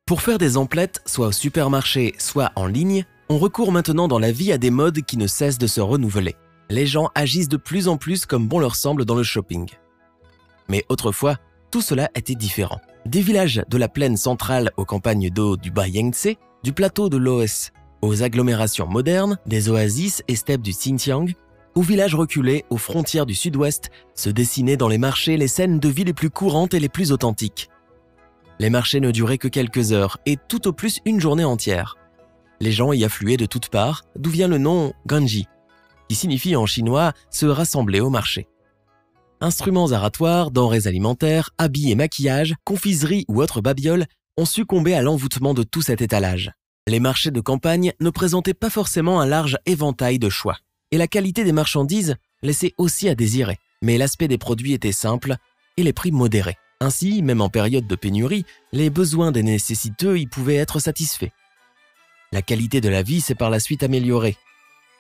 Pour faire des emplettes, soit au supermarché, soit en ligne, on recourt maintenant dans la vie à des modes qui ne cessent de se renouveler. Les gens agissent de plus en plus comme bon leur semble dans le shopping. Mais autrefois, tout cela était différent. Des villages de la plaine centrale aux campagnes d'eau du Bas-Yangtze, du plateau de l'Ohès aux agglomérations modernes, des oasis et steppes du Xinjiang, aux villages reculés aux frontières du sud-ouest, se dessinaient dans les marchés les scènes de vie les plus courantes et les plus authentiques. Les marchés ne duraient que quelques heures et tout au plus une journée entière. Les gens y affluaient de toutes parts, d'où vient le nom Ganji, qui signifie en chinois « se rassembler au marché ». Instruments aratoires, denrées alimentaires, habits et maquillage, confiseries ou autres babioles ont succombé à l'envoûtement de tout cet étalage. Les marchés de campagne ne présentaient pas forcément un large éventail de choix. Et la qualité des marchandises laissait aussi à désirer. Mais l'aspect des produits était simple et les prix modérés. Ainsi, même en période de pénurie, les besoins des nécessiteux y pouvaient être satisfaits. La qualité de la vie s'est par la suite améliorée.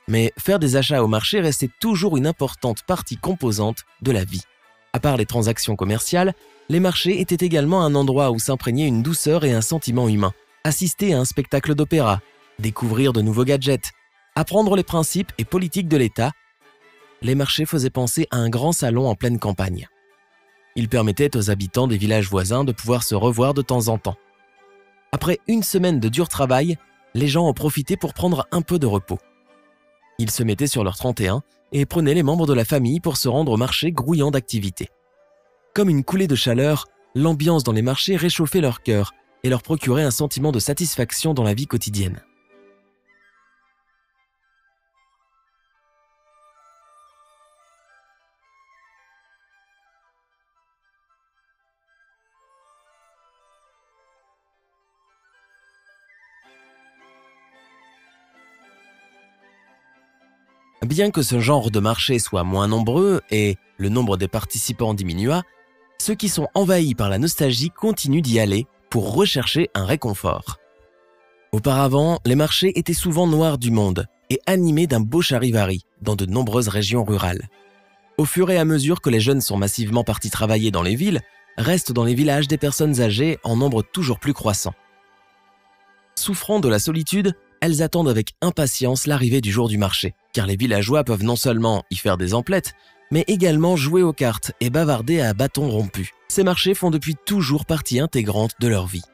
Mais faire des achats au marché restait toujours une importante partie composante de la vie. À part les transactions commerciales, les marchés étaient également un endroit où s'imprégnait une douceur et un sentiment humain. Assister à un spectacle d'opéra, découvrir de nouveaux gadgets, apprendre les principes et politiques de l'État, les marchés faisaient penser à un grand salon en pleine campagne. Ils permettaient aux habitants des villages voisins de pouvoir se revoir de temps en temps. Après une semaine de dur travail, les gens en profitaient pour prendre un peu de repos. Ils se mettaient sur leur 31 et prenaient les membres de la famille pour se rendre au marché grouillant d'activité. Comme une coulée de chaleur, l'ambiance dans les marchés réchauffait leur cœur et leur procurait un sentiment de satisfaction dans la vie quotidienne. Bien que ce genre de marché soit moins nombreux et le nombre des participants diminua, ceux qui sont envahis par la nostalgie continuent d'y aller pour rechercher un réconfort. Auparavant, les marchés étaient souvent noirs du monde et animés d'un beau charivari dans de nombreuses régions rurales. Au fur et à mesure que les jeunes sont massivement partis travailler dans les villes, restent dans les villages des personnes âgées en nombre toujours plus croissant. Souffrant de la solitude, elles attendent avec impatience l'arrivée du jour du marché, car les villageois peuvent non seulement y faire des emplettes, mais également jouer aux cartes et bavarder à bâtons rompus. Ces marchés font depuis toujours partie intégrante de leur vie.